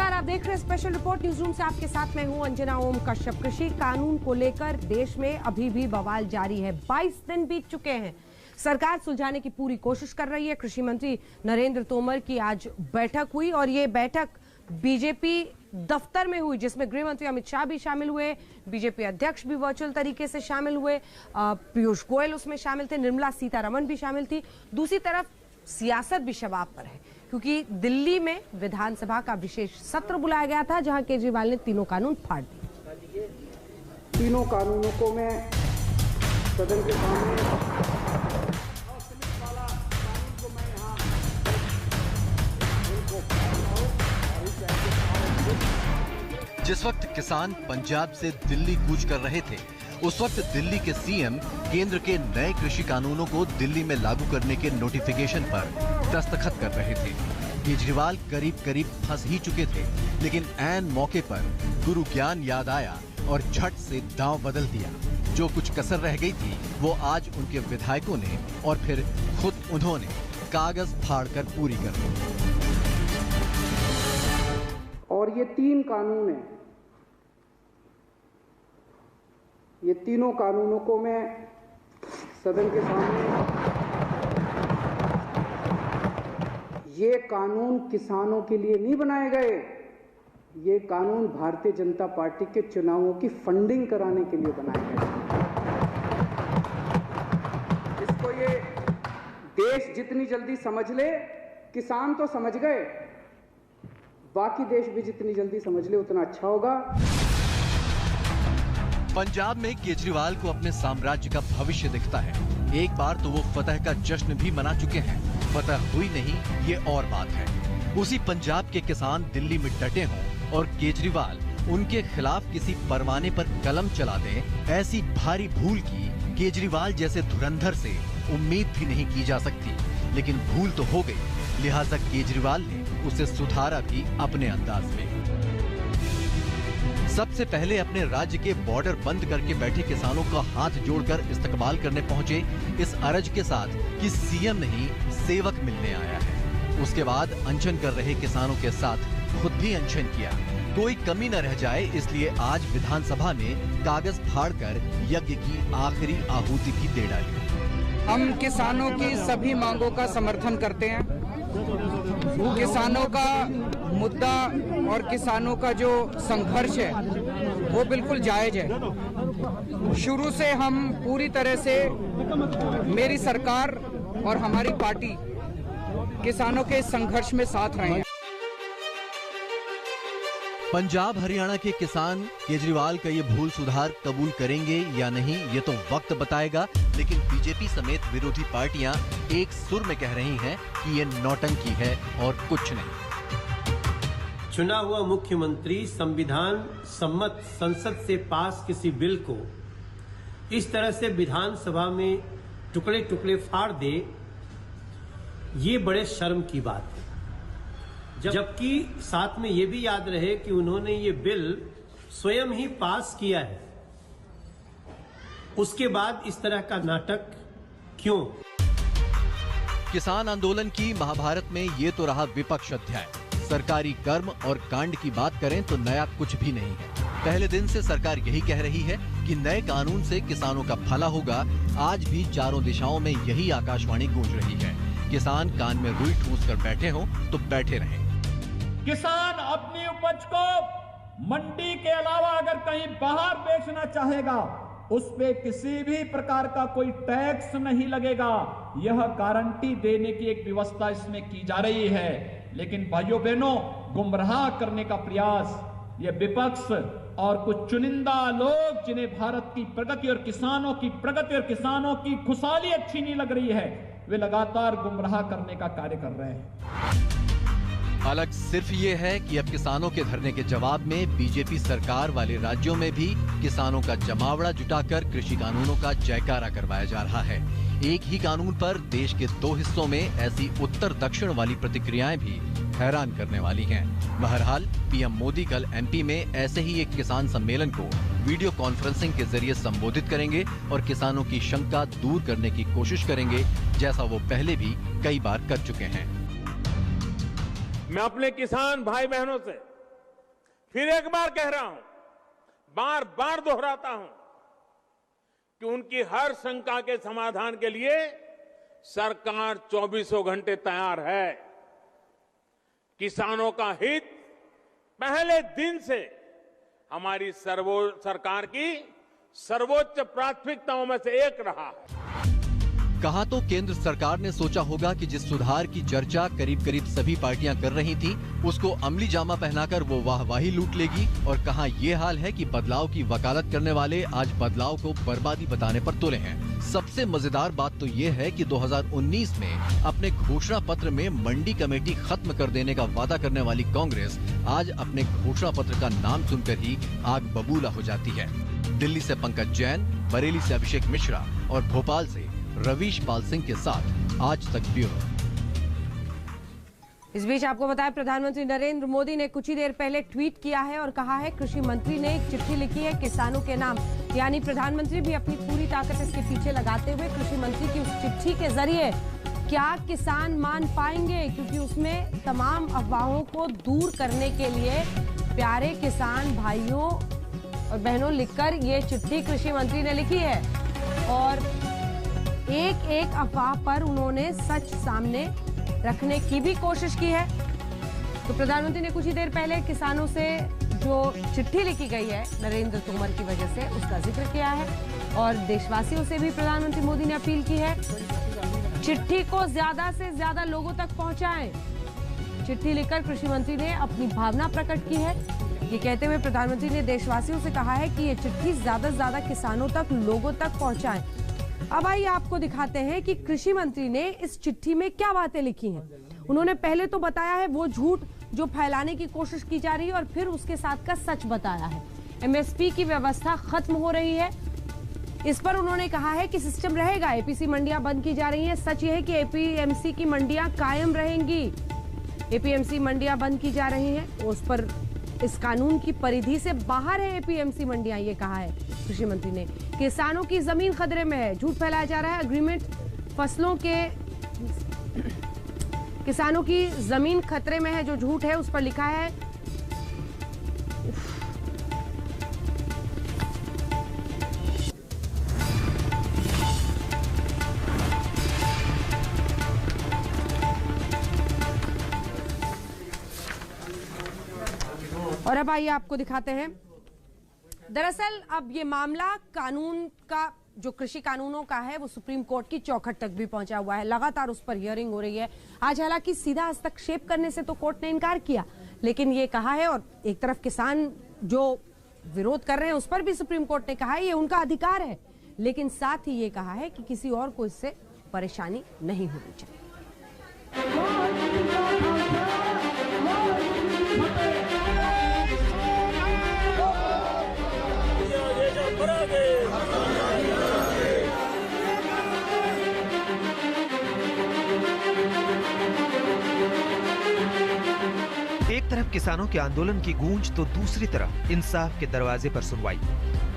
नमस्कार, आप देख रहे हैं स्पेशल रिपोर्ट न्यूज रूम से। आपके साथ मैं हूं अंजना ओम कश्यप। कृषि कानून को लेकर देश में अभी भी बवाल जारी है। 22 दिन बीत चुके हैं। सरकार सुलझाने की पूरी कोशिश कर रही है। कृषि मंत्री नरेंद्र तोमर की आज बैठक हुई और ये बैठक बीजेपी दफ्तर में हुई, जिसमें गृह मंत्री अमित शाह भी शामिल हुए, बीजेपी अध्यक्ष भी वर्चुअल तरीके से शामिल हुए, पीयूष गोयल उसमें शामिल थे, निर्मला सीतारमण भी शामिल थी। दूसरी तरफ सियासत भी शबाब पर है, क्योंकि दिल्ली में विधानसभा का विशेष सत्र बुलाया गया था, जहां केजरीवाल ने तीनों कानून फाड़ दिए। तीनों कानूनों को मैं सदन के सामने जिस वक्त किसान पंजाब से दिल्ली कूच कर रहे थे, उस वक्त दिल्ली के सीएम केंद्र के नए कृषि कानूनों को दिल्ली में लागू करने के नोटिफिकेशन पर दस्तखत कर रहे थे। केजरीवाल करीब फंस ही चुके थे, लेकिन ऐन मौके पर गुरु ज्ञान याद आया और झट से दांव बदल दिया। जो कुछ कसर रह गई थी वो आज उनके विधायकों ने और फिर खुद उन्होंने कागज फाड़कर पूरी कर दी। और ये 3 कानून हैं, ये तीनों कानूनों को मैं सदन के सामने, ये कानून किसानों के लिए नहीं बनाए गए, ये कानून भारतीय जनता पार्टी के चुनावों की फंडिंग कराने के लिए बनाए गए। इसको ये देश जितनी जल्दी समझ ले, किसान तो समझ गए, बाकी देश भी जितनी जल्दी समझ ले उतना अच्छा होगा। पंजाब में केजरीवाल को अपने साम्राज्य का भविष्य दिखता है। एक बार तो वो फतह का जश्न भी मना चुके हैं। फतह हुई नहीं, ये और बात है। उसी पंजाब के किसान दिल्ली में डटे हों और केजरीवाल उनके खिलाफ किसी परवाने पर कलम चला दें, ऐसी भारी भूल की केजरीवाल जैसे धुरंधर से उम्मीद भी नहीं की जा सकती। लेकिन भूल तो हो गई, लिहाजा केजरीवाल ने उसे सुधारा भी अपने अंदाज में। सबसे पहले अपने राज्य के बॉर्डर बंद करके बैठे किसानों का हाथ जोड़कर इस्तकबाल करने पहुंचे, इस अरज के साथ कि सीएम नहीं सेवक मिलने आया है। उसके बाद अनशन कर रहे किसानों के साथ खुद भी अनशन किया। कोई कमी न रह जाए, इसलिए आज विधानसभा में कागज फाड़कर यज्ञ की आखिरी आहुति भी दे डाली। हम किसानों की सभी मांगों का समर्थन करते हैं। किसानों का मुद्दा और किसानों का जो संघर्ष है वो बिल्कुल जायज है। शुरू से हम पूरी तरह से, मेरी सरकार और हमारी पार्टी किसानों के संघर्ष में साथ रहे हैं। पंजाब हरियाणा के किसान केजरीवाल का ये भूल सुधार कबूल करेंगे या नहीं, ये तो वक्त बताएगा। लेकिन बीजेपी समेत विरोधी पार्टियां एक सुर में कह रही हैं कि ये नौटंकी है और कुछ नहीं। चुना हुआ मुख्यमंत्री संविधान सम्मत संसद से पास किसी बिल को इस तरह से विधानसभा में टुकड़े टुकड़े फाड़ दे, ये बड़े शर्म की बात है। जबकि साथ में ये भी याद रहे कि उन्होंने ये बिल स्वयं ही पास किया है, उसके बाद इस तरह का नाटक क्यों? किसान आंदोलन की महाभारत में ये तो रहा विपक्ष अध्याय। सरकारी कर्म और कांड की बात करें तो नया कुछ भी नहीं है। पहले दिन से सरकार यही कह रही है कि नए कानून से किसानों का भला होगा। आज भी चारों दिशाओं में यही आकाशवाणी गूंज रही है। किसान कान में रुई ठूंस कर बैठे हों तो बैठे रहें। किसान अपनी उपज को मंडी के अलावा अगर कहीं बाहर बेचना चाहेगा, उस पे किसी भी प्रकार का कोई टैक्स नहीं लगेगा। यह गारंटी देने की एक व्यवस्था इसमें की जा रही है। लेकिन भाइयों बहनों, गुमराह करने का प्रयास ये विपक्ष और कुछ चुनिंदा लोग, जिन्हें भारत की प्रगति और किसानों की प्रगति और किसानों की खुशहाली अच्छी नहीं लग रही है, वे लगातार गुमराह करने का कार्य कर रहे हैं। अलग सिर्फ ये है कि अब किसानों के धरने के जवाब में बीजेपी सरकार वाले राज्यों में भी किसानों का जमावड़ा जुटाकर कृषि कानूनों का जयकारा करवाया जा रहा है। एक ही कानून पर देश के 2 हिस्सों में ऐसी उत्तर दक्षिण वाली प्रतिक्रियाएं भी हैरान करने वाली हैं। बहरहाल पीएम मोदी कल एमपी में ऐसे ही एक किसान सम्मेलन को वीडियो कॉन्फ्रेंसिंग के जरिए संबोधित करेंगे और किसानों की शंका दूर करने की कोशिश करेंगे, जैसा वो पहले भी कई बार कर चुके हैं। मैं अपने किसान भाई बहनों से फिर एक बार कह रहा हूं, बार बार दोहराता हूं कि उनकी हर शंका के समाधान के लिए सरकार 24 घंटे तैयार है। किसानों का हित पहले दिन से हमारी सरकार की सर्वोच्च प्राथमिकताओं में से एक रहा है। कहा तो केंद्र सरकार ने सोचा होगा कि जिस सुधार की चर्चा करीब करीब सभी पार्टियां कर रही थी, उसको अमली जामा पहनाकर वो वाहवाही लूट लेगी, और कहा ये हाल है कि बदलाव की वकालत करने वाले आज बदलाव को बर्बादी बताने पर तुले हैं। सबसे मजेदार बात तो ये है कि 2019 में अपने घोषणा पत्र में मंडी कमेटी खत्म कर देने का वादा करने वाली कांग्रेस आज अपने घोषणा पत्र का नाम सुनकर ही आग बबूला हो जाती है। दिल्ली से पंकज जैन, बरेली से अभिषेक मिश्रा और भोपाल से रवीश पाल सिंह के साथ आज तक ब्यूरो। इस बीच आपको बताएं, प्रधानमंत्री नरेंद्र मोदी ने कुछ ही देर पहले ट्वीट किया है और कहा है कृषि मंत्री ने एक चिट्ठी लिखी है किसानों के नाम। यानी प्रधानमंत्री भी अपनी पूरी ताकत इसके पीछे लगाते हुए कृषि मंत्री की उस चिट्ठी के जरिए क्या किसान मान पाएंगे, क्योंकि उसमें तमाम अफवाहों को दूर करने के लिए प्यारे किसान भाइयों और बहनों लिखकर ये चिट्ठी कृषि मंत्री ने लिखी है और एक एक अफवाह पर उन्होंने सच सामने रखने की भी कोशिश की है। तो प्रधानमंत्री ने कुछ ही देर पहले किसानों से जो चिट्ठी लिखी गई है नरेंद्र तोमर की वजह से, उसका जिक्र किया है और देशवासियों से भी प्रधानमंत्री मोदी ने अपील की है चिट्ठी को ज्यादा से ज्यादा लोगों तक पहुंचाएं। चिट्ठी लिखकर कृषि मंत्री ने अपनी भावना प्रकट की है। ये कहते हुए प्रधानमंत्री ने देशवासियों से कहा है कि ये चिट्ठी ज्यादा से ज्यादा किसानों तक, लोगों तक पहुंचाएं। अब आइए आपको दिखाते हैं कि कृषि मंत्री ने इस चिट्ठी में क्या बातें लिखी हैं। उन्होंने पहले तो बताया है वो झूठ जो फैलाने की कोशिश की जा रही है और फिर उसके साथ का सच बताया है। एमएसपी की व्यवस्था खत्म हो रही है, इस पर उन्होंने कहा है कि सिस्टम रहेगा। एपीसी मंडियां बंद की जा रही हैं। सच यह है कि एपीएमसी की मंडियां कायम रहेंगी। एपीएमसी मंडियां बंद की जा रही हैं, उस पर इस कानून की परिधि से बाहर है एपीएमसी मंडियां, ये कहा है कृषि मंत्री ने। किसानों की जमीन खतरे में है, झूठ फैलाया जा रहा है। एग्रीमेंट फसलों के किसानों की जमीन खतरे में है, जो झूठ है उस पर लिखा है। और अब आइए आपको दिखाते हैं, दरअसल अब ये मामला कानून का, जो कृषि कानूनों का है, वो सुप्रीम कोर्ट की चौखट तक भी पहुंचा हुआ है। लगातार उस पर हियरिंग हो रही है। आज हालांकि सीधा हस्तक्षेप करने से तो कोर्ट ने इनकार किया, लेकिन ये कहा है, और एक तरफ किसान जो विरोध कर रहे हैं उस पर भी सुप्रीम कोर्ट ने कहा है ये उनका अधिकार है, लेकिन साथ ही ये कहा है कि किसी और को इससे परेशानी नहीं होनी चाहिए। एक तरफ किसानों के आंदोलन की गूंज तो दूसरी तरफ इंसाफ के दरवाजे पर सुनवाई।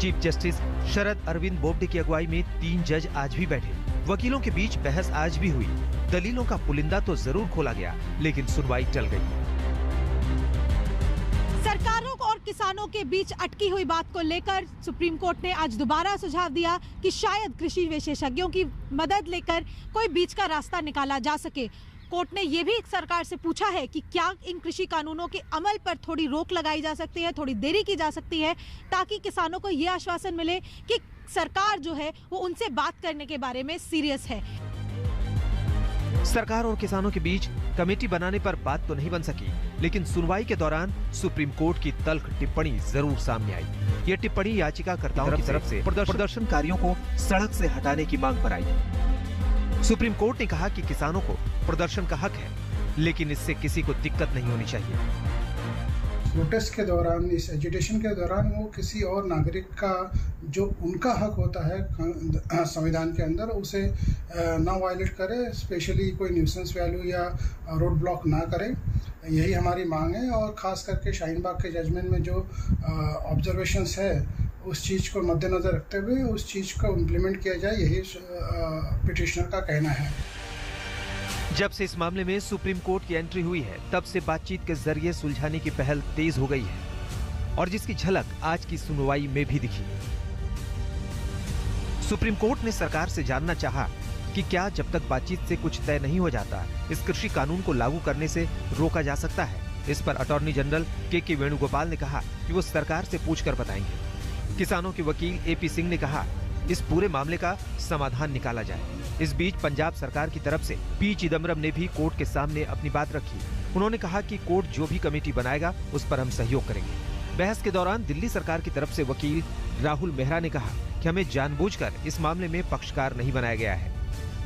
चीफ जस्टिस शरद अरविंद बोबडे की अगुवाई में 3 जज आज भी बैठे। वकीलों के बीच बहस आज भी हुई। दलीलों का पुलिंदा तो जरूर खोला गया, लेकिन सुनवाई टल गई। सरकारों और किसानों के बीच अटकी हुई बात को लेकर सुप्रीम कोर्ट ने आज दोबारा सुझाव दिया कि शायद कृषि विशेषज्ञों की मदद लेकर कोई बीच का रास्ता निकाला जा सके। कोर्ट ने ये भी सरकार से पूछा है कि क्या इन कृषि कानूनों के अमल पर थोड़ी रोक लगाई जा सकती है, थोड़ी देरी की जा सकती है, ताकि किसानों को ये आश्वासन मिले कि सरकार जो है वो उनसे बात करने के बारे में सीरियस है। सरकार और किसानों के बीच कमेटी बनाने पर बात तो नहीं बन सकी, लेकिन सुनवाई के दौरान सुप्रीम कोर्ट की तल्ख टिप्पणी जरूर सामने आई। ये टिप्पणी याचिकाकर्ताओं की तरफ से प्रदर्शनकारियों को सड़क से हटाने की मांग पर आई। सुप्रीम कोर्ट ने कहा कि किसानों को प्रदर्शन का हक है, लेकिन इससे किसी को दिक्कत नहीं होनी चाहिए। प्रोटेस्ट के दौरान, इस एजिटेशन के दौरान वो किसी और नागरिक का जो उनका हक होता है संविधान के अंदर, उसे ना वायलेट करे, स्पेशली कोई न्यूसेंस वैल्यू या रोड ब्लॉक ना करे। यही हमारी मांग है। और ख़ास करके शाहीन बाग के जजमेंट में जो ऑब्जर्वेशंस है, उस चीज़ को मद्देनज़र रखते हुए उस चीज़ को इम्प्लीमेंट किया जाए, यही पिटिशनर का कहना है। जब से इस मामले में सुप्रीम कोर्ट की एंट्री हुई है, तब से बातचीत के जरिए सुलझाने की पहल तेज हो गई है। और जिसकी झलक आज की सुनवाई में भी दिखी। सुप्रीम कोर्ट ने सरकार से जानना चाहा कि क्या जब तक बातचीत से कुछ तय नहीं हो जाता इस कृषि कानून को लागू करने से रोका जा सकता है। इस पर अटॉर्नी जनरल के वेणुगोपाल ने कहा कि वो सरकार से पूछकर बताएंगे। किसानों के वकील AP सिंह ने कहा इस पूरे मामले का समाधान निकाला जाए। इस बीच पंजाब सरकार की तरफ से P चिदम्बरम ने भी कोर्ट के सामने अपनी बात रखी। उन्होंने कहा कि कोर्ट जो भी कमेटी बनाएगा उस पर हम सहयोग करेंगे। बहस के दौरान दिल्ली सरकार की तरफ से वकील राहुल मेहरा ने कहा कि हमें जानबूझकर इस मामले में पक्षकार नहीं बनाया गया है।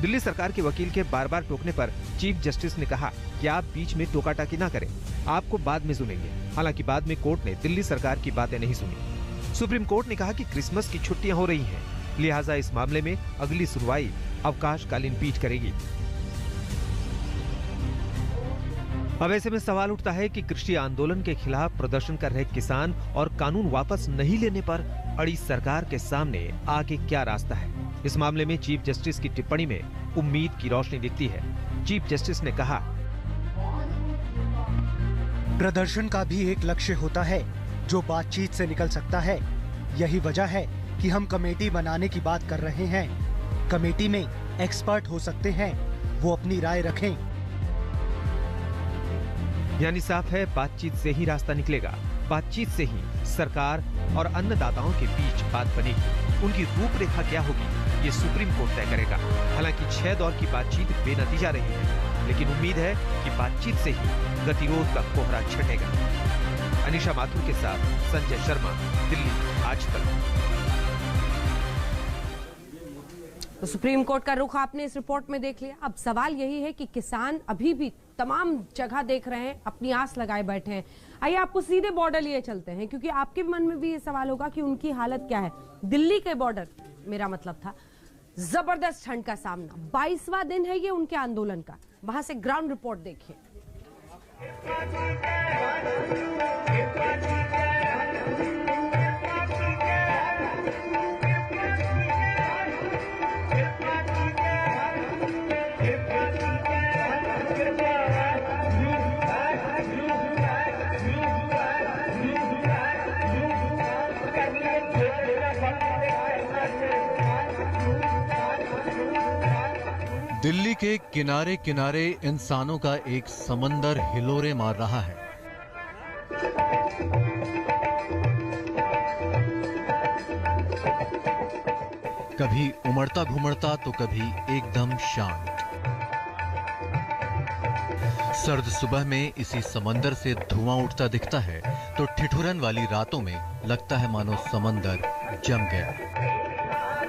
दिल्ली सरकार के वकील के बार बार टोकने पर चीफ जस्टिस ने कहा कि आप बीच में टोकाटाकी ना करें, आपको बाद में सुनेंगे। हालांकि बाद में कोर्ट ने दिल्ली सरकार की बातें नहीं सुनी। सुप्रीम कोर्ट ने कहा कि क्रिसमस की छुट्टियां हो रही हैं, लिहाजा इस मामले में अगली सुनवाई अवकाशकालीन पीठ करेगी। अब ऐसे में सवाल उठता है कि कृषि आंदोलन के खिलाफ प्रदर्शन कर रहे किसान और कानून वापस नहीं लेने पर अड़ी सरकार के सामने आगे क्या रास्ता है। इस मामले में चीफ जस्टिस की टिप्पणी में उम्मीद की रोशनी दिखती है। चीफ जस्टिस ने कहा, प्रदर्शन का भी एक लक्ष्य होता है जो बातचीत से निकल सकता है। यही वजह है कि हम कमेटी बनाने की बात कर रहे हैं। कमेटी में एक्सपर्ट हो सकते हैं, वो अपनी राय रखें। यानी साफ है बातचीत से ही रास्ता निकलेगा। बातचीत से ही सरकार और अन्नदाताओं के बीच बात बनेगी। उनकी रूपरेखा क्या होगी ये सुप्रीम कोर्ट तय करेगा। हालांकि 6 दौर की बातचीत बेनतीजा रही है, लेकिन उम्मीद है कि बातचीत से ही गतिरोध का कोहरा छटेगा। अनिशा माथुर के साथ संजय शर्मा, दिल्ली आज तक। तो सुप्रीम कोर्ट का रुख आपने इस रिपोर्ट में देख लिया। अब सवाल यही है कि किसान अभी भी तमाम जगह देख रहे हैं, अपनी आस लगाए बैठे हैं। आइए आपको सीधे बॉर्डर लिए चलते हैं, क्योंकि आपके मन में भी ये सवाल होगा कि उनकी हालत क्या है। दिल्ली के बॉर्डर, मेरा मतलब था, जबरदस्त ठंड का सामना। 22वां दिन है ये उनके आंदोलन का। वहां से ग्राउंड रिपोर्ट देखिए। दिल्ली के किनारे किनारे इंसानों का एक समंदर हिलोरे मार रहा है। कभी उमड़ता घुमड़ता तो कभी एकदम शांत। सर्द सुबह में इसी समंदर से धुआं उठता दिखता है तो ठिठुरन वाली रातों में लगता है मानो समंदर जम गया।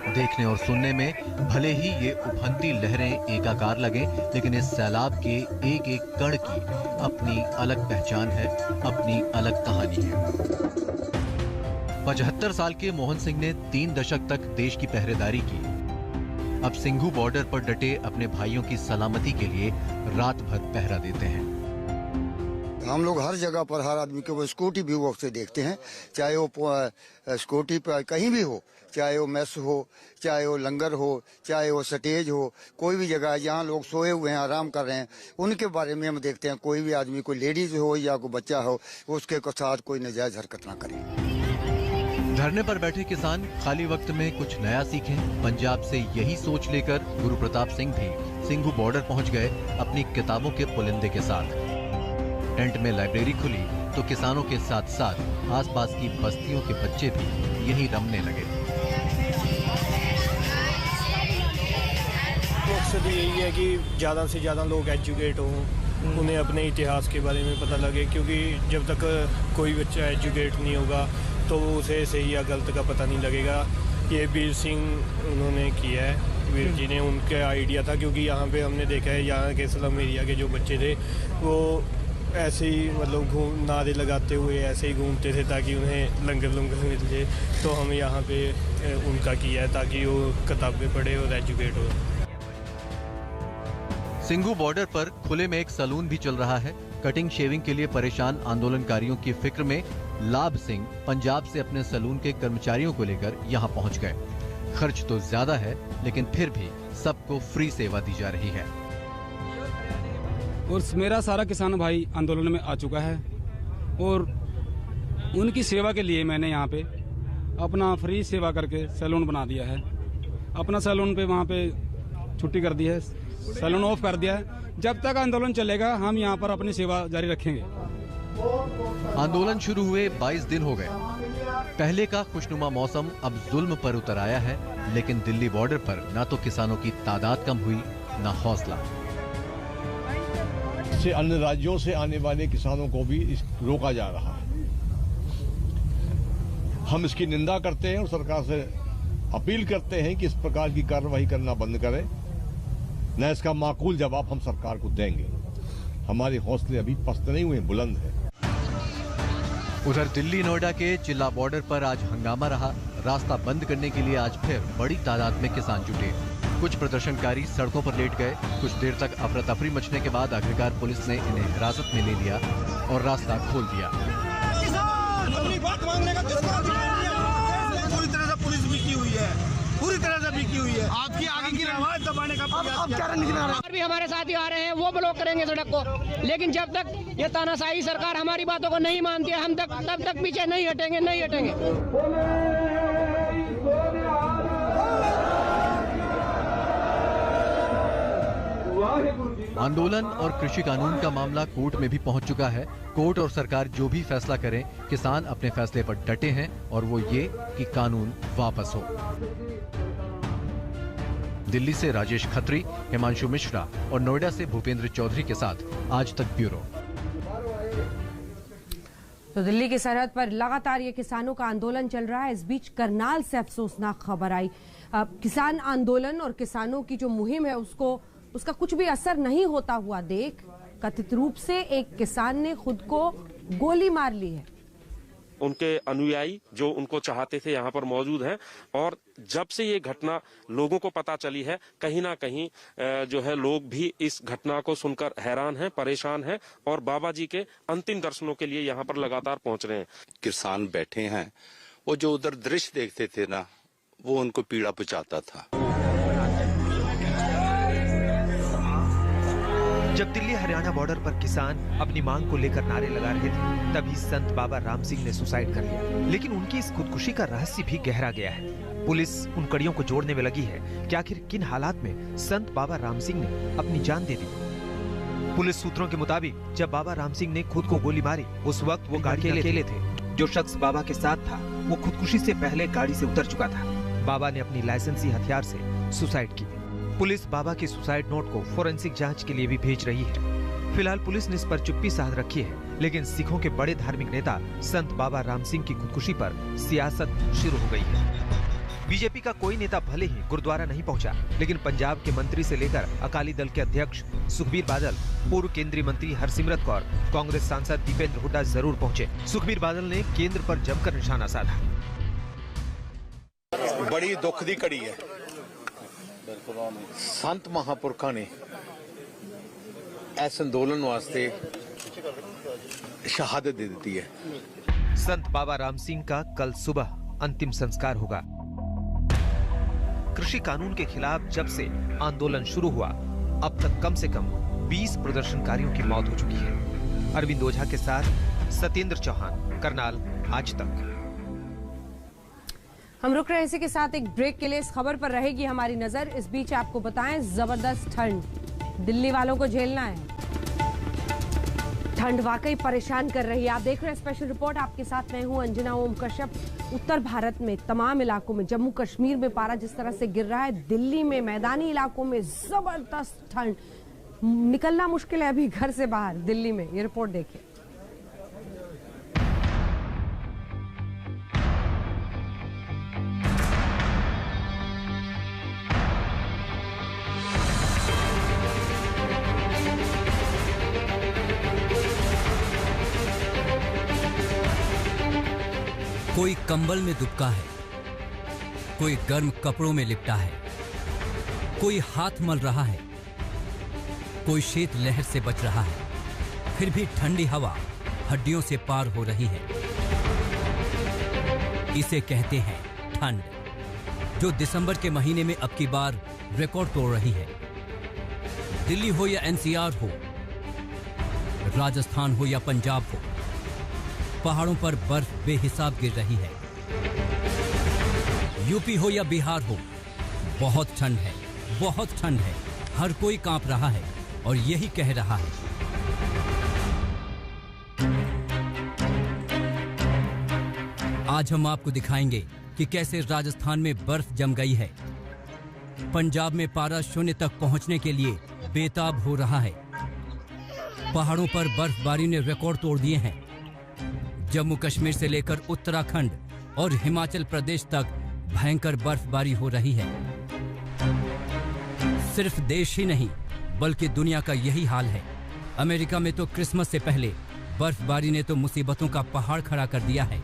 देखने और सुनने में भले ही ये उभरती लहरें एकाकार लगें, लेकिन इस सैलाब के एक एक कण की अपनी अलग पहचान है, अपनी अलग कहानी है। 75 साल के मोहन सिंह ने 3 दशक तक देश की पहरेदारी की। अब सिंघू बॉर्डर पर डटे अपने भाइयों की सलामती के लिए रात भर पहरा देते हैं। हम लोग हर जगह पर हर आदमी को सिक्योरिटी व्यू से देखते हैं, चाहे वो सिक्योरिटी पर कहीं भी हो, चाहे वो मेस हो, चाहे वो लंगर हो, चाहे वो स्टेज हो, कोई भी जगह जहाँ लोग सोए हुए हैं, आराम कर रहे हैं, उनके बारे में हम देखते हैं। कोई भी आदमी, कोई लेडीज हो या कोई बच्चा हो, उसके साथ कोई नाजायज हरकत ना करे। धरने पर बैठे किसान खाली वक्त में कुछ नया सीखें, पंजाब से यही सोच लेकर गुरु प्रताप सिंह भी सिंघू बॉर्डर पहुंच गए अपनी किताबों के पुलिंदे के साथ। टेंट में लाइब्रेरी खुली तो किसानों के साथ साथ आसपास की बस्तियों के बच्चे भी यहीं रमने लगे। मकसद यही है कि ज़्यादा से ज़्यादा लोग एजुकेट हों, उन्हें अपने इतिहास के बारे में पता लगे, क्योंकि जब तक कोई बच्चा एजुकेट नहीं होगा तो उसे सही या गलत का पता नहीं लगेगा। ये वीर सिंह उन्होंने किया है, वीर जी ने, उनका आइडिया था, क्योंकि यहाँ पे हमने देखा है यहाँ के स्लम एरिया के जो बच्चे थे वो ऐसे ही मतलब नारे लगाते हुए ऐसे ही घूमते थे ताकि उन्हें लंगर मिल जाए। तो हम यहाँ पे उनका किया है ताकि वो किताबें पढ़े और एजुकेट हो। सिंघू बॉर्डर पर खुले में एक सैलून भी चल रहा है। कटिंग शेविंग के लिए परेशान आंदोलनकारियों की फिक्र में लाभ सिंह पंजाब से अपने सैलून के कर्मचारियों को लेकर यहाँ पहुँच गए। खर्च तो ज्यादा है, लेकिन फिर भी सबको फ्री सेवा दी जा रही है। और मेरा सारा किसान भाई आंदोलन में आ चुका है और उनकी सेवा के लिए मैंने यहाँ पे अपना फ्री सेवा करके सैलून बना दिया है। अपना सैलून पे वहाँ पे छुट्टी कर दी है, सैलून ऑफ कर दिया है। जब तक आंदोलन चलेगा हम यहाँ पर अपनी सेवा जारी रखेंगे। आंदोलन शुरू हुए 22 दिन हो गए। पहले का खुशनुमा मौसम अब जुल्म पर उतर आया है, लेकिन दिल्ली बॉर्डर पर न तो किसानों की तादाद कम हुई, न हौसला। से अन्य राज्यों से आने वाले किसानों को भी रोका जा रहा है। हम इसकी निंदा करते हैं और सरकार से अपील करते हैं कि इस प्रकार की कार्रवाई करना बंद करें, न इसका माकूल जवाब हम सरकार को देंगे। हमारे हौसले अभी पस्त नहीं हुए, बुलंद है। उधर दिल्ली नोएडा के चिल्ला बॉर्डर पर आज हंगामा रहा। रास्ता बंद करने के लिए आज फिर बड़ी तादाद में किसान जुटे। कुछ प्रदर्शनकारी सड़कों पर लेट गए। कुछ देर तक अफरा तफरी मचने के बाद आखिरकार पुलिस ने इन्हें हिरासत में ले लिया और रास्ता खोल दिया। अपनी बात मानने का पूरी तरह से पुलिस बिकी हुई है, पूरी तरह से बिकी हुई है। आपकी आगे की आवाज दबाने का और भी हमारे साथी आ रहे हैं, वो ब्लॉक करेंगे सड़क को। लेकिन जब तक ये तानाशाही सरकार हमारी बातों को नहीं मानती है, हम तब तक पीछे नहीं हटेंगे, नहीं हटेंगे। आंदोलन और कृषि कानून का मामला कोर्ट में भी पहुंच चुका है। कोर्ट और सरकार जो भी फैसला करें, किसान अपने फैसले पर डटे हैं और वो ये कि कानून वापस हो। दिल्ली से राजेश खत्री, हिमांशु मिश्रा और नोएडा से भूपेंद्र चौधरी के साथ आज तक ब्यूरो। तो दिल्ली की सरहद पर लगातार ये किसानों का आंदोलन चल रहा है। इस बीच करनाल से अफसोसनाक खबर आई। किसान आंदोलन और किसानों की जो मुहिम है उसका कुछ भी असर नहीं होता हुआ देख कथित रूप से एक किसान ने खुद को गोली मार ली है। उनके अनुयायी जो उनको चाहते थे यहाँ पर मौजूद हैं, और जब से ये घटना लोगों को पता चली है, कहीं ना कहीं जो है लोग भी इस घटना को सुनकर हैरान हैं, परेशान हैं और बाबा जी के अंतिम दर्शनों के लिए यहाँ पर लगातार पहुंच रहे हैं। किसान बैठे हैं, वो जो उधर दृश्य देखते थे ना, वो उनको पीड़ा पहुंचाता था। जब दिल्ली हरियाणा बॉर्डर पर किसान अपनी मांग को लेकर नारे लगा रहे थे, तभी संत बाबा राम सिंह ने सुसाइड कर लिया। लेकिन उनकी इस खुदकुशी का रहस्य भी गहरा गया है। पुलिस उन कड़ियों को जोड़ने में लगी है कि आखिर किन हालात में संत बाबा राम सिंह ने अपनी जान दे दी। पुलिस सूत्रों के मुताबिक जब बाबा राम सिंह ने खुद को गोली मारी, उस वक्त वो गाड़ी में अकेले थे। जो शख्स बाबा के साथ था वो खुदकुशी से पहले गाड़ी से उतर चुका था। बाबा ने अपनी लाइसेंसी हथियार से सुसाइड की। पुलिस बाबा के सुसाइड नोट को फोरेंसिक जांच के लिए भी भेज रही है। फिलहाल पुलिस ने इस पर चुप्पी साध रखी है, लेकिन सिखों के बड़े धार्मिक नेता संत बाबा राम सिंह की खुदकुशी पर सियासत शुरू हो गई है। बीजेपी का कोई नेता भले ही गुरुद्वारा नहीं पहुंचा, लेकिन पंजाब के मंत्री से लेकर अकाली दल के अध्यक्ष सुखबीर बादल, पूर्व केंद्रीय मंत्री हरसिमरत कौर, कांग्रेस सांसद दीपेंद्र हुड्डा जरूर पहुंचे। सुखबीर बादल ने केंद्र पर जमकर निशाना साधा। बड़ी दुख दी घड़ी है। संत महापुरखा ने इस अंदोलन वास्ते शहादत दे दी है। संत बाबा राम सिंह का कल सुबह अंतिम संस्कार होगा। कृषि कानून के खिलाफ जब से आंदोलन शुरू हुआ, अब तक कम से कम 20 प्रदर्शनकारियों की मौत हो चुकी है। अरविंद ओझा के साथ सत्येंद्र चौहान, करनाल, आज तक। हम रुक रहे हैं इसी के साथ एक ब्रेक के लिए। इस खबर पर रहेगी हमारी नजर। इस बीच आपको बताएं, जबरदस्त ठंड दिल्ली वालों को झेलना है। ठंड वाकई परेशान कर रही है। आप देख रहे हैं स्पेशल रिपोर्ट, आपके साथ मैं हूं अंजना ओम कश्यप। उत्तर भारत में तमाम इलाकों में, जम्मू कश्मीर में पारा जिस तरह से गिर रहा है, दिल्ली में मैदानी इलाकों में जबरदस्त ठंड, निकलना मुश्किल है अभी घर से बाहर दिल्ली में। ये रिपोर्ट देखिए। कोई कंबल में दुबका है, कोई गर्म कपड़ों में लिपटा है, कोई हाथ मल रहा है, कोई शीत लहर से बच रहा है। फिर भी ठंडी हवा हड्डियों से पार हो रही है। इसे कहते हैं ठंड, जो दिसंबर के महीने में अब की बार रिकॉर्ड तोड़ रही है। दिल्ली हो या एनसीआर हो, राजस्थान हो या पंजाब हो, पहाड़ों पर बर्फ बेहिसाब गिर रही है। यूपी हो या बिहार हो, बहुत ठंड है, बहुत ठंड है। हर कोई कांप रहा है और यही कह रहा है। आज हम आपको दिखाएंगे कि कैसे राजस्थान में बर्फ जम गई है। पंजाब में पारा शून्य तक पहुंचने के लिए बेताब हो रहा है। पहाड़ों पर बर्फबारी ने रिकॉर्ड तोड़ दिए हैं। जम्मू कश्मीर से लेकर उत्तराखंड और हिमाचल प्रदेश तक भयंकर बर्फबारी हो रही है। सिर्फ देश ही नहीं बल्कि दुनिया का यही हाल है। अमेरिका में तो क्रिसमस से पहले बर्फबारी ने तो मुसीबतों का पहाड़ खड़ा कर दिया है।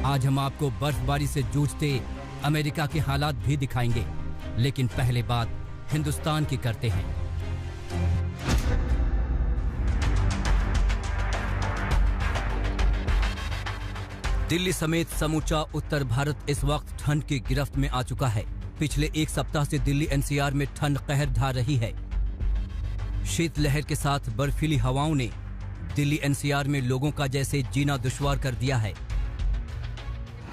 आज हम आपको बर्फबारी से जूझते अमेरिका के हालात भी दिखाएंगे, लेकिन पहले बात हिंदुस्तान की करते हैं। दिल्ली समेत समूचा उत्तर भारत इस वक्त ठंड की गिरफ्त में आ चुका है। पिछले एक सप्ताह से दिल्ली एनसीआर में ठंड कहर ढा रही है। शीतलहर के साथ बर्फीली हवाओं ने दिल्ली एनसीआर में लोगों का जैसे जीना दुश्वार कर दिया है।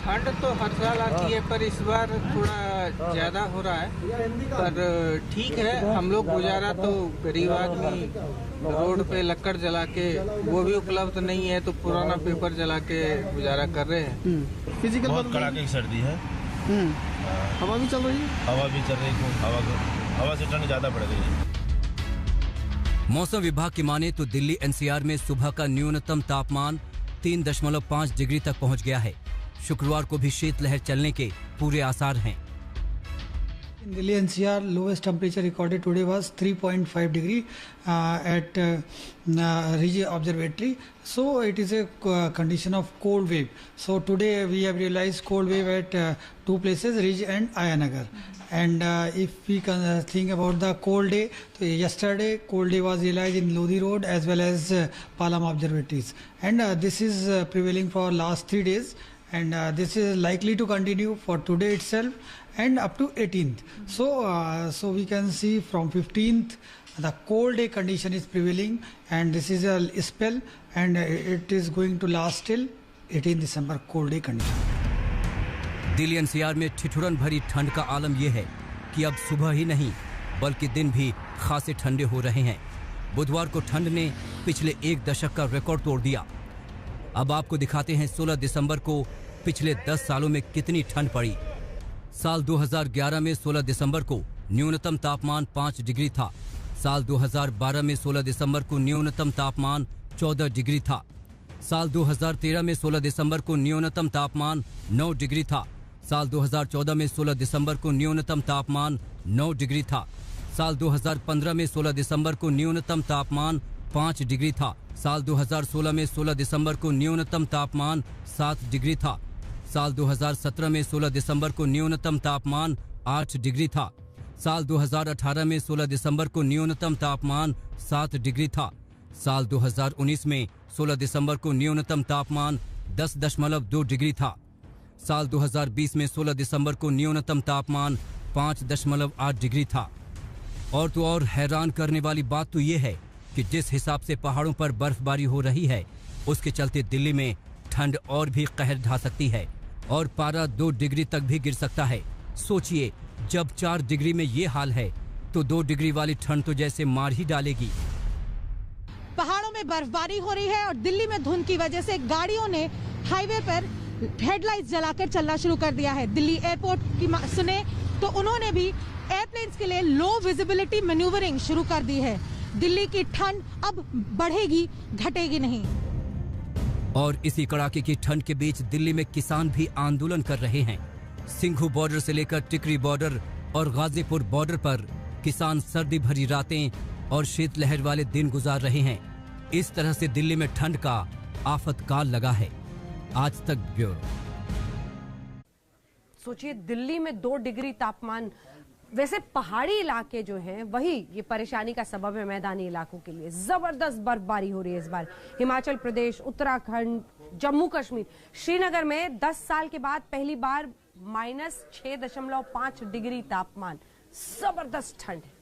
ठंड तो हर साल आती है, पर इस बार थोड़ा ज्यादा हो रहा है, पर ठीक है। हम लोग गुजारा तो गरीब आदमी रोड पे लकड़ जला के, वो भी उपलब्ध नहीं है तो पुराना पेपर जला के गुजारा कर रहे हैं। फिजिकल बहुत कड़ाके की सर्दी है। हवा भी चल रही है। हवा भी चल रही है। हवा से ठंड ज्यादा बढ़ गई है। मौसम विभाग की माने तो दिल्ली एनसीआर में सुबह का न्यूनतम तापमान 3.5 डिग्री तक पहुंच गया है। शुक्रवार को भी शीतलहर चलने के पूरे आसार हैं। In Delhi NCR, lowest temperature recorded today was 3.5 degree at Ridge Observatory. So it is a condition of cold wave. So today we have realized cold wave at two places, Ridge and Ayanagar. And if we can think about the cold day, so yesterday cold day was realized in Lodi Road as well as Palam Observatories. And this is prevailing for last 3 days. And this is likely to continue for today itself and up to 18th. So we can see from 15th the cold day condition is prevailing, and this is a spell, and it is going to last till 18 December cold day condition. Delhi NCR में ठिठुरन भरी ठंड का आलम यह है कि अब सुबह ही नहीं बल्कि दिन भी खासे ठंडे हो रहे हैं। बुधवार को ठंड ने पिछले एक दशक का रिकॉर्ड तोड़ दिया। अब आपको दिखाते हैं 16 दिसंबर को पिछले 10 सालों में कितनी ठंड पड़ी। साल 2011 में 16 दिसंबर को न्यूनतम तापमान 5 डिग्री था। साल 2012 में 16 दिसंबर को न्यूनतम तापमान 14 डिग्री था। साल 2013 में 16 दिसंबर को न्यूनतम तापमान 9 डिग्री था। साल 2014 में 16 दिसंबर को न्यूनतम तापमान 9 डिग्री था। साल 2015 में 16 दिसंबर को न्यूनतम तापमान 5 डिग्री था। साल 2016 में 16 दिसंबर को न्यूनतम तापमान 7 डिग्री था। साल 2017 में 16 दिसंबर को न्यूनतम तापमान 8 डिग्री था। साल 2018 में 16 दिसंबर को न्यूनतम तापमान 7 डिग्री था। साल 2019 में 16 दिसंबर को न्यूनतम तापमान 10.2 डिग्री था। साल 2020 में 16 दिसंबर को न्यूनतम तापमान 5.8 डिग्री था। और तो और हैरान करने वाली बात तो ये है कि जिस हिसाब से पहाड़ों पर बर्फबारी हो रही है, उसके चलते दिल्ली में ठंड और भी कहर ढा सकती है और पारा 2 डिग्री तक भी गिर सकता है। सोचिए, जब 4 डिग्री में ये हाल है तो 2 डिग्री वाली ठंड तो जैसे मार ही डालेगी। पहाड़ों में बर्फबारी हो रही है और दिल्ली में धुंध की वजह से गाड़ियों ने हाईवे पर हेडलाइट्स जलाकर चलना शुरू कर दिया है। दिल्ली एयरपोर्ट की सुने तो उन्होंने भी एयरप्लेन्स के लिए लो विजिबिलिटी मैन्यूवरिंग शुरू कर दी है। दिल्ली की ठंड अब बढ़ेगी, घटेगी नहीं। और इसी कड़ाके की ठंड के बीच दिल्ली में किसान भी आंदोलन कर रहे हैं। सिंघू बॉर्डर से लेकर टिकरी बॉर्डर और गाजीपुर बॉर्डर पर किसान सर्दी भरी रातें और शीतलहर वाले दिन गुजार रहे हैं। इस तरह से दिल्ली में ठंड का आफतकाल लगा है। आज तक ब्यूरो। सोचिए, दिल्ली में 2 डिग्री तापमान। वैसे पहाड़ी इलाके जो हैं वही ये परेशानी का सबब है मैदानी इलाकों के लिए। जबरदस्त बर्फबारी हो रही है इस बार। हिमाचल प्रदेश, उत्तराखंड, जम्मू कश्मीर, श्रीनगर में 10 साल के बाद पहली बार -6.5 डिग्री तापमान। जबरदस्त ठंड है।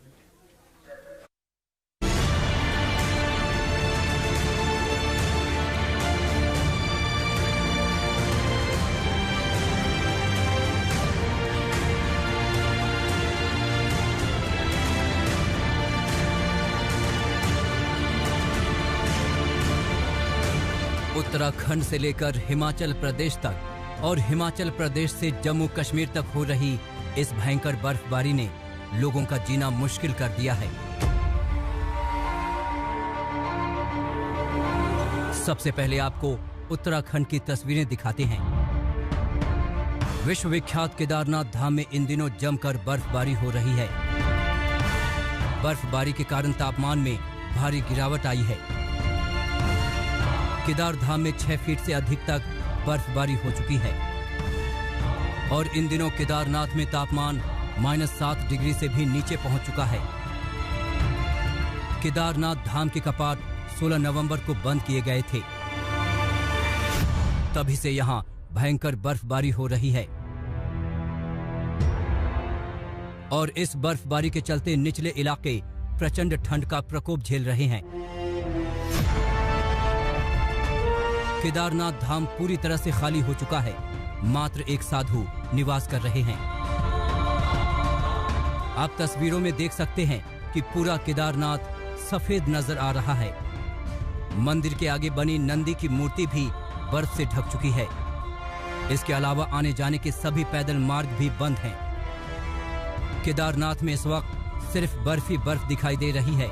उत्तराखंड से लेकर हिमाचल प्रदेश तक और हिमाचल प्रदेश से जम्मू कश्मीर तक हो रही इस भयंकर बर्फबारी ने लोगों का जीना मुश्किल कर दिया है। सबसे पहले आपको उत्तराखंड की तस्वीरें दिखाते हैं। विश्वविख्यात केदारनाथ धाम में इन दिनों जमकर बर्फबारी हो रही है। बर्फबारी के कारण तापमान में भारी गिरावट आई है। केदार धाम में 6 फीट से अधिक तक बर्फबारी हो चुकी है और इन दिनों केदारनाथ में तापमान -7 डिग्री से भी नीचे पहुंच चुका है। केदारनाथ धाम के कपाट 16 नवंबर को बंद किए गए थे। तभी से यहां भयंकर बर्फबारी हो रही है और इस बर्फबारी के चलते निचले इलाके प्रचंड ठंड का प्रकोप झेल रहे हैं। केदारनाथ धाम पूरी तरह से खाली हो चुका है। मात्र एक साधु निवास कर रहे हैं। आप तस्वीरों में देख सकते हैं कि पूरा केदारनाथ सफेद नजर आ रहा है। मंदिर के आगे बनी नंदी की मूर्ति भी बर्फ से ढक चुकी है। इसके अलावा आने जाने के सभी पैदल मार्ग भी बंद हैं। केदारनाथ में इस वक्त सिर्फ बर्फ ही बर्फ दिखाई दे रही है।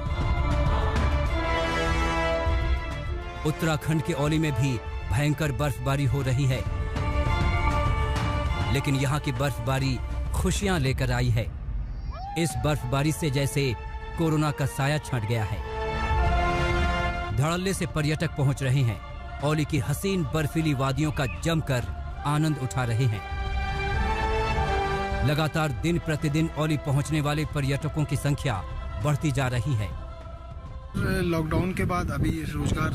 उत्तराखंड के औली में भी भयंकर बर्फबारी हो रही है, लेकिन यहाँ की बर्फबारी खुशियां लेकर आई है। इस बर्फबारी से जैसे कोरोना का साया छंट गया है। धड़ल्ले से पर्यटक पहुंच रहे हैं। औली की हसीन बर्फीली वादियों का जमकर आनंद उठा रहे हैं। लगातार दिन प्रतिदिन औली पहुंचने वाले पर्यटकों की संख्या बढ़ती जा रही है। लॉकडाउन के बाद अभी रोजगार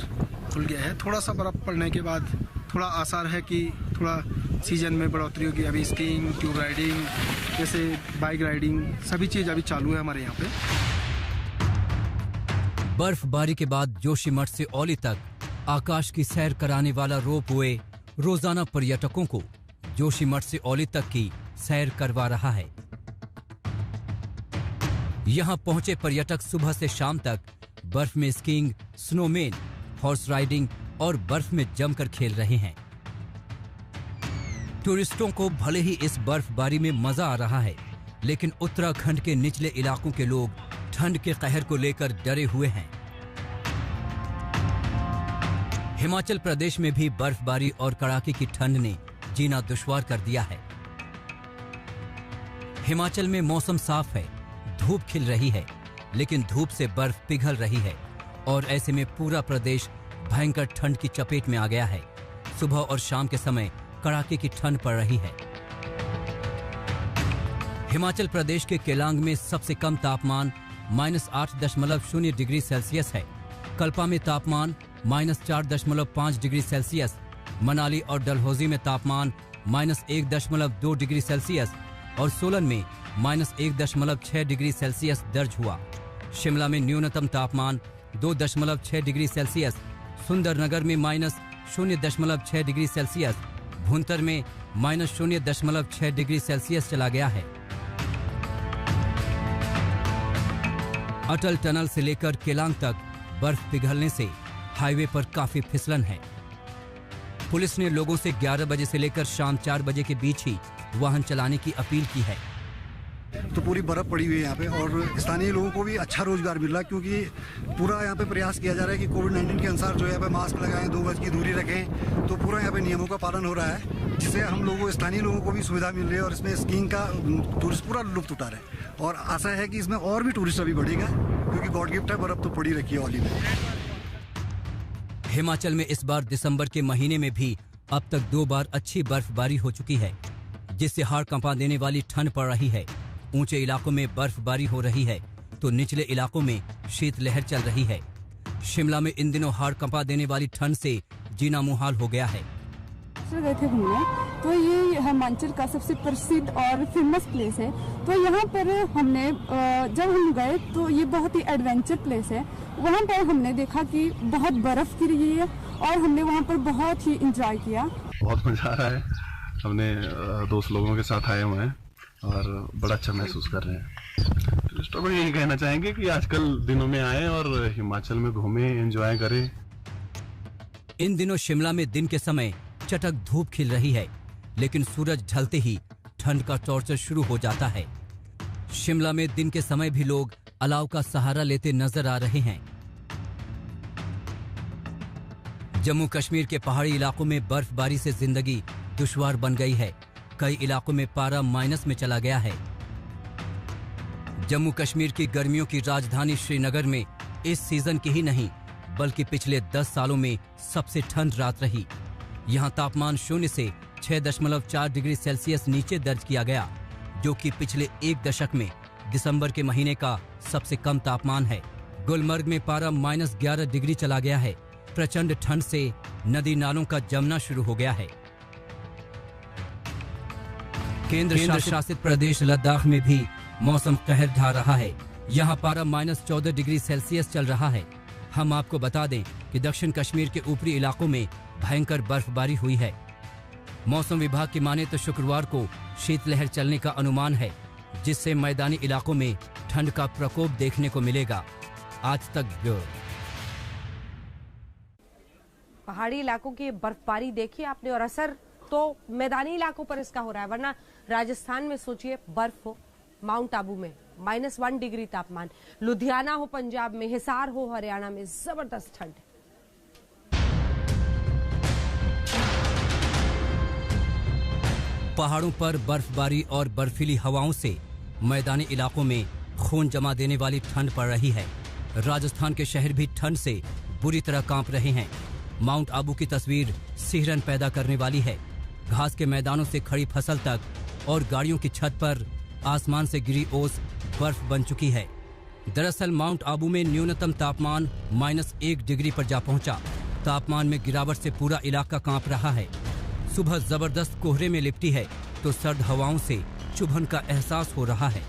खुल गया है। थोड़ा सा बर्फ पड़ने के बाद थोड़ा आसार है कि थोड़ा सीजन में बढ़ोतरी होगी। अभी स्कीइंग, ट्यूब राइडिंग, जैसे बाइक राइडिंग, सभी चीज अभी चालू है हमारे यहाँ पे। बर्फबारी के बाद जोशीमठ से औली तक आकाश की सैर कराने वाला रोपवे रोजाना पर्यटकों को जोशीमठ से औली तक की सैर करवा रहा है। यहाँ पहुंचे पर्यटक सुबह से शाम तक बर्फ में स्कीइंग, स्नोमैन, हॉर्स राइडिंग और बर्फ में जमकर खेल रहे हैं। टूरिस्टों को भले ही इस बर्फबारी में मजा आ रहा है, लेकिन उत्तराखंड के निचले इलाकों के लोग ठंड के कहर को लेकर डरे हुए हैं। हिमाचल प्रदेश में भी बर्फबारी और कड़ाके की ठंड ने जीना दुश्वार कर दिया है। हिमाचल में मौसम साफ है, धूप खिल रही है, लेकिन धूप से बर्फ पिघल रही है और ऐसे में पूरा प्रदेश भयंकर ठंड की चपेट में आ गया है। सुबह और शाम के समय कड़ाके की ठंड पड़ रही है। हिमाचल प्रदेश के केलांग में सबसे कम तापमान -8.0 डिग्री सेल्सियस है। कल्पा में तापमान -4.5 डिग्री सेल्सियस, मनाली और डलहौजी में तापमान -1.2 डिग्री सेल्सियस और सोलन में -1.6 डिग्री सेल्सियस दर्ज हुआ। शिमला में न्यूनतम तापमान 2.6 डिग्री सेल्सियस, सुंदरनगर में -0.6 डिग्री सेल्सियस, भुंतर में -0.6 डिग्री सेल्सियस चला गया है। अटल टनल से लेकर केलांग तक बर्फ पिघलने से हाईवे पर काफी फिसलन है। पुलिस ने लोगों से 11 बजे से लेकर शाम 4 बजे के बीच ही वाहन चलाने की अपील की है। तो पूरी बर्फ पड़ी हुई है यहाँ पे और स्थानीय लोगों को भी अच्छा रोजगार मिल रहा है, क्योंकि पूरा यहाँ पे प्रयास किया जा रहा है कि कोविड-19 के अनुसार जो है मास्क लगाएं, 2 गज की दूरी रखें। तो पूरा यहाँ पे नियमों का पालन हो रहा है, जिससे हम लोगों स्थानीय लोगों को भी सुविधा मिल रही है और इसमें स्कीइंग का टूरिस्ट पूरा लुत्फ उठा रहे हैं। और आशा है कि इसमें और भी टूरिस्ट अभी बढ़ेगा, क्योंकि गॉड गिफ्ट है, बर्फ तो पड़ी रखी है औली में। हिमाचल में इस बार दिसंबर के महीने में भी अब तक 2 बार अच्छी बर्फबारी हो चुकी है, जिससे हाड़ कंपा देने वाली ठंड पड़ रही है। ऊंचे इलाकों में बर्फबारी हो रही है तो निचले इलाकों में शीतलहर चल रही है। शिमला में इन दिनों हाड़ कंपा देने वाली ठंड से जीना मुहाल हो गया है। गए थे घूमने, तो ये हिमाचल का सबसे प्रसिद्ध और फेमस प्लेस है। तो यहाँ पर हमने जब हम गए तो ये बहुत ही एडवेंचर प्लेस है। वहाँ पर हमने देखा कि बहुत बर्फ गिर गई है और हमने वहाँ पर बहुत ही इंजॉय किया। बहुत मजा आ रहा है। हमने दोस्त लोगों के साथ आए हुए हैं और बड़ा अच्छा महसूस कर रहे हैं। टूरिस्टों को यही कहना चाहेंगे कि आजकल दिनों में आए और हिमाचल में घूमें, एंजॉय करें। इन दिनों शिमला में दिन के समय चटक धूप खिल रही है, लेकिन सूरज ढलते ही ठंड का टॉर्चर शुरू हो जाता है। शिमला में दिन के समय भी लोग अलाव का सहारा लेते नजर आ रहे हैं। जम्मू कश्मीर के पहाड़ी इलाकों में बर्फबारी से जिंदगी दुश्वार बन गई है। कई इलाकों में पारा माइनस में चला गया है। जम्मू कश्मीर की गर्मियों की राजधानी श्रीनगर में इस सीजन की ही नहीं बल्कि पिछले 10 सालों में सबसे ठंड रात रही। यहां तापमान 0 से 6.4 डिग्री सेल्सियस नीचे दर्ज किया गया, जो कि पिछले एक दशक में दिसंबर के महीने का सबसे कम तापमान है। गुलमर्ग में पारा -11 डिग्री चला गया है। प्रचंड ठंड से नदी नालों का जमना शुरू हो गया है। केंद्र शासित प्रदेश लद्दाख में भी मौसम कहर ढा रहा है। यहाँ पारा -14 डिग्री सेल्सियस चल रहा है। हम आपको बता दें कि दक्षिण कश्मीर के ऊपरी इलाकों में भयंकर बर्फबारी हुई है। मौसम विभाग की माने तो शुक्रवार को शीतलहर चलने का अनुमान है, जिससे मैदानी इलाकों में ठंड का प्रकोप देखने को मिलेगा। आज तक ब्यूरो। पहाड़ी इलाकों की बर्फबारी देखी आपने, और असर तो मैदानी इलाकों पर इसका हो रहा है। वरना राजस्थान में सोचिए बर्फ हो, माउंट आबू में -1 डिग्री तापमान, लुधियाना हो पंजाब में, हिसार हो हरियाणा में, जबरदस्त ठंड। पहाड़ों पर बर्फबारी और बर्फीली हवाओं से मैदानी इलाकों में खून जमा देने वाली ठंड पड़ रही है। राजस्थान के शहर भी ठंड से बुरी तरह कांप रहे हैं। माउंट आबू की तस्वीर सिहरन पैदा करने वाली है। घास के मैदानों से खड़ी फसल तक और गाड़ियों की छत पर आसमान से गिरी ओस बर्फ बन चुकी है। दरअसल माउंट आबू में न्यूनतम तापमान -1 डिग्री पर जा पहुंचा। तापमान में गिरावट से पूरा इलाका कांप रहा है। सुबह जबरदस्त कोहरे में लिपटी है तो सर्द हवाओं से चुभन का एहसास हो रहा है।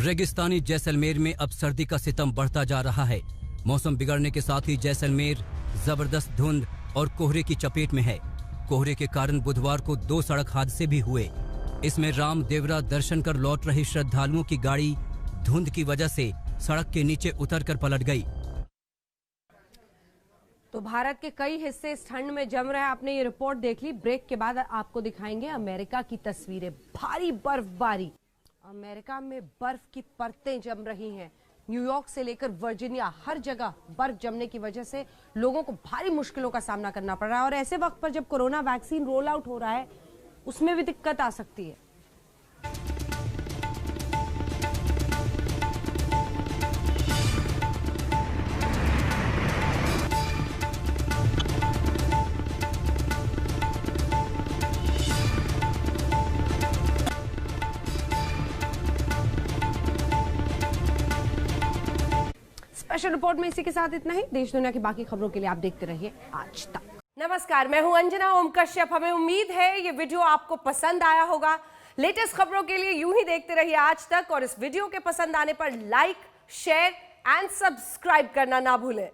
रेगिस्तानी जैसलमेर में अब सर्दी का सितम बढ़ता जा रहा है। मौसम बिगड़ने के साथ ही जैसलमेर जबरदस्त धुंध और कोहरे की चपेट में है। कोहरे के कारण बुधवार को 2 सड़क हादसे भी हुए। इसमें राम देवरा दर्शन कर लौट रहे श्रद्धालुओं की गाड़ी धुंध की वजह से सड़क के नीचे उतरकर पलट गई। तो भारत के कई हिस्से इस ठंड में जम रहे हैं। आपने ये रिपोर्ट देख ली। ब्रेक के बाद आपको दिखाएंगे अमेरिका की तस्वीरें। भारी बर्फबारी, अमेरिका में बर्फ की परतें जम रही हैं। न्यूयॉर्क से लेकर वर्जीनिया हर जगह बर्फ जमने की वजह से लोगों को भारी मुश्किलों का सामना करना पड़ रहा है। और ऐसे वक्त पर जब कोरोना वैक्सीन रोल आउट हो रहा है, उसमें भी दिक्कत आ सकती है। स्पेशल रिपोर्ट में इसी के साथ इतना ही। देश दुनिया की बाकी खबरों के लिए आप देखते रहिए आज तक। नमस्कार, मैं हूं अंजना ओम कश्यप। हमें उम्मीद है ये वीडियो आपको पसंद आया होगा। लेटेस्ट खबरों के लिए यूं ही देखते रहिए आज तक, और इस वीडियो के पसंद आने पर लाइक, शेयर एंड सब्सक्राइब करना ना भूलें।